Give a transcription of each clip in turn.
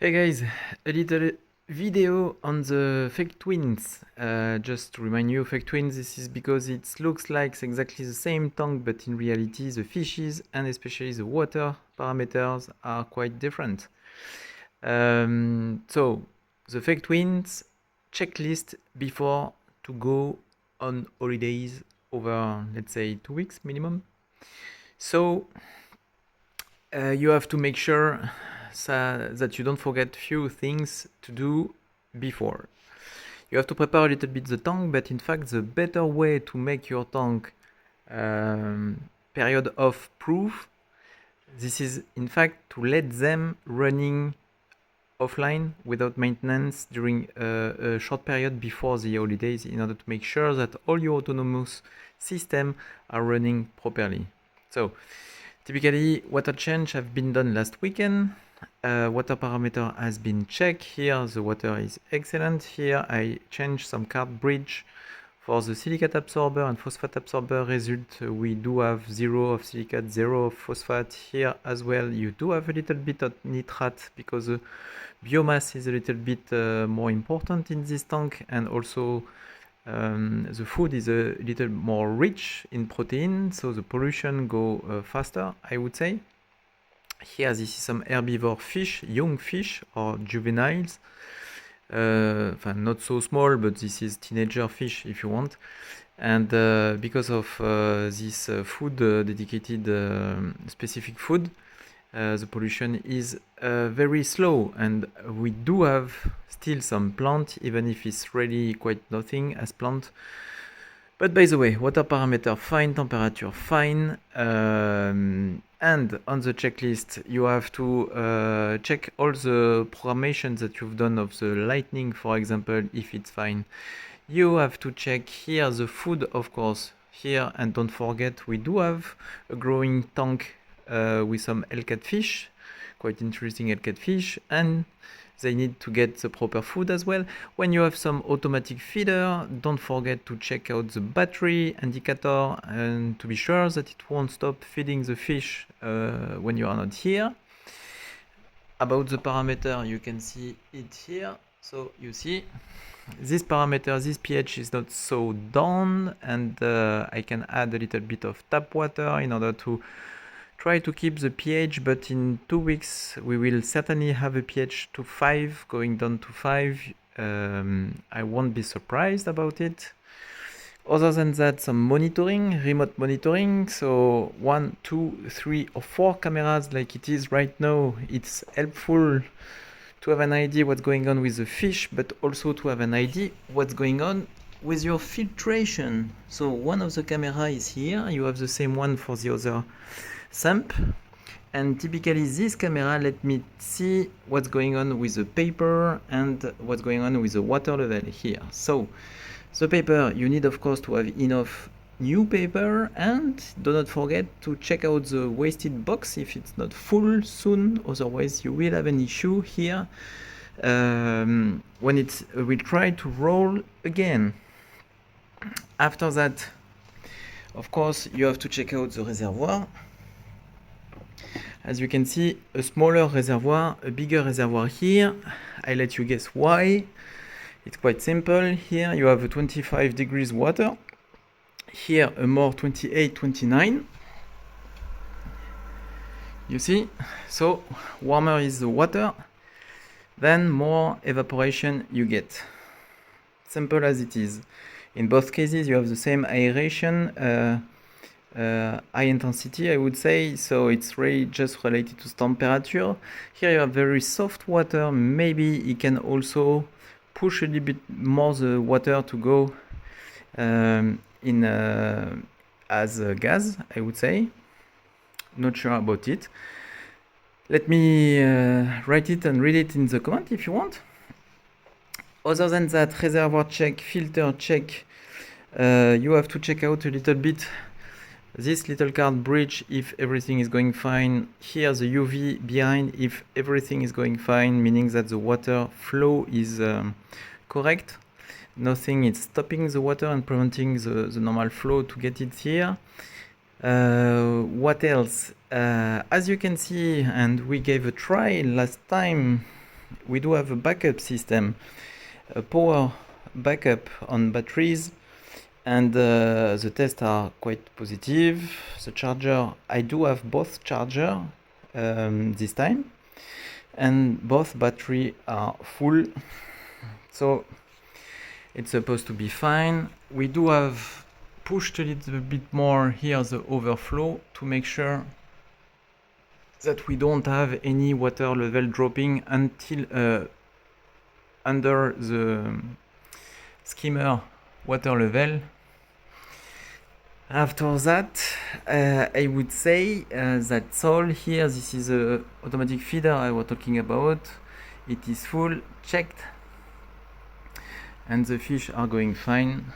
Hey guys, a little video on the fake twins. Just to remind you, fake twins, this is because it looks like exactly the same tank, but in reality the fishes and especially the water parameters are quite different. So the fake twins checklist before to go on holidays over, let's say, 2 weeks minimum. So you have to make sure that you don't forget few things to do before. You have to prepare a little bit the tank, but in fact the better way to make your tank period of proof, this is in fact to let them running offline without maintenance during a short period before the holidays in order to make sure that all your autonomous systems are running properly. So typically, water change have been done last weekend. Water parameter has been checked. Here, the water is excellent. Here, I changed some card bridge for the silicate absorber and phosphate absorber result. We do have 0 of silicate, 0 of phosphate. Here as well, you do have a little bit of nitrate because the biomass is a little bit more important in this tank, and also the food is a little more rich in protein, so the pollution go faster, I would say. Here, this is some herbivore fish, young fish or juveniles. Not so small, but this is teenager fish if you want. And because of this food, dedicated specific food, the pollution is very slow, and we do have still some plant, even if it's really quite nothing as plant. But by the way, water parameter fine, temperature fine, and on the checklist you have to check all the programations that you've done of the lightning, for example, if it's fine. You have to check here the food, of course, here, and don't forget we do have a growing tank with some Hellcat fish, quite interesting Hellcat fish, and they need to get the proper food as well. When you have some automatic feeder, don't forget to check out the battery indicator and to be sure that it won't stop feeding the fish when you are not here. About the parameter, you can see it here. So you see this parameter, this pH is not so down, and I can add a little bit of tap water in order to try to keep the pH, but in 2 weeks we will certainly have a pH to 5, going down to 5. I won't be surprised about it. Other than that, some monitoring, remote monitoring. So 1, 2, 3 or 4 cameras like it is right now. It's helpful to have an idea what's going on with the fish, but also to have an idea what's going on with your filtration. So one of the camera is here. You have the same one for the other sump, and typically this camera let me see what's going on with the paper and what's going on with the water level here. So the paper, you need of course to have enough new paper, and do not forget to check out the wasted box if it's not full soon, otherwise you will have an issue here when it will try to roll again. After that, of course, you have to check out the reservoir. As you can see, a smaller reservoir, a bigger reservoir here. I let you guess why. It's quite simple. Here you have a 25 degrees water. Here a more 28, 29. You see? So warmer is the water, then more evaporation you get. Simple as it is. In both cases you have the same aeration, high intensity, I would say, so it's really just related to temperature. Here you have very soft water. Maybe it can also push a little bit more the water to go in as a gas, I would say. Not sure about it. Let me write it and read it in the comment if you want. Other than that, reservoir check, filter check. You have to check out a little bit this little card bridge if everything is going fine. Here the UV behind if everything is going fine, meaning that the water flow is correct. Nothing is stopping the water and preventing the normal flow to get it here. What else? As you can see, and we gave a try last time, we do have a backup system, a power backup on batteries, and the tests are quite positive. The charger, I do have both charger this time, and both battery are full, so it's supposed to be fine. We do have pushed a little bit more here the overflow to make sure that we don't have any water level dropping until under the skimmer water level. After that, I would say that's all here. This is the automatic feeder I was talking about. It is full, checked, and the fish are going fine.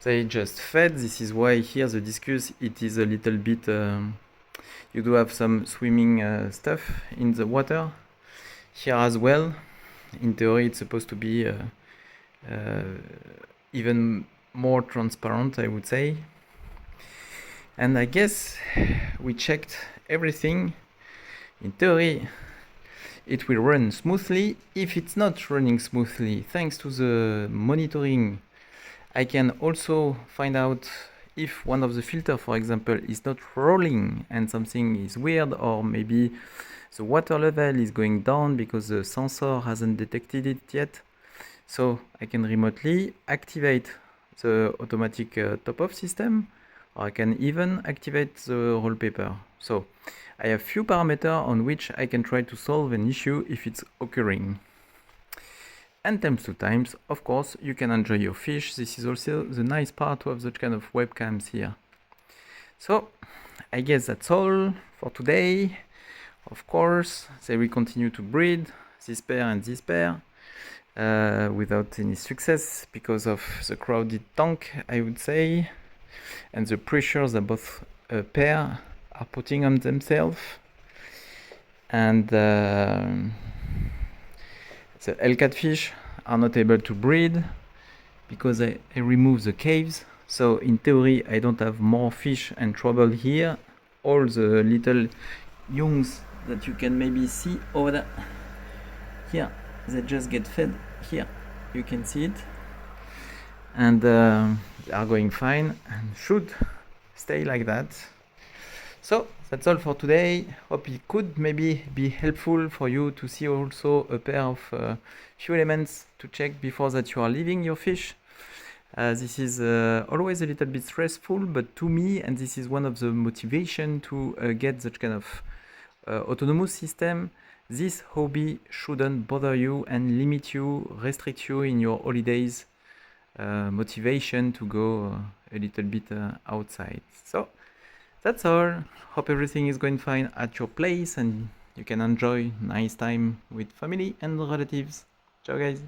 They just fed. This is why here the discus, it is a little bit, you do have some swimming stuff in the water. Here as well, in theory it's supposed to be even more transparent, I would say. And I guess we checked everything. In theory, it will run smoothly. If it's not running smoothly, thanks to the monitoring, I can also find out if one of the filter, for example, is not rolling and something is weird, or maybe the water level is going down because the sensor hasn't detected it yet. So I can remotely activate the automatic top-off system, or I can even activate the roll paper. So I have few parameters on which I can try to solve an issue if it's occurring. And times to times, of course, you can enjoy your fish. This is also the nice part to have such kind of webcams here. So I guess that's all for today. Of course, they will continue to breed, this pair and this pair, without any success because of the crowded tank, I would say, and the pressures that both pair are putting on themselves. And the L-catfish are not able to breed because I remove the caves. So in theory, I don't have more fish and trouble here. All the little youngs that you can maybe see over there, here, they just get fed here. You can see it. And they are going fine and should stay like that. So that's all for today. Hope it could maybe be helpful for you to see also a pair of few elements to check before that you are leaving your fish. This is always a little bit stressful, but to me, and this is one of the motivation to get that kind of autonomous system, this hobby shouldn't bother you and limit you, restrict you in your holidays motivation to go a little bit outside. So that's all. Hope everything is going fine at your place and you can enjoy nice time with family and relatives. Ciao guys.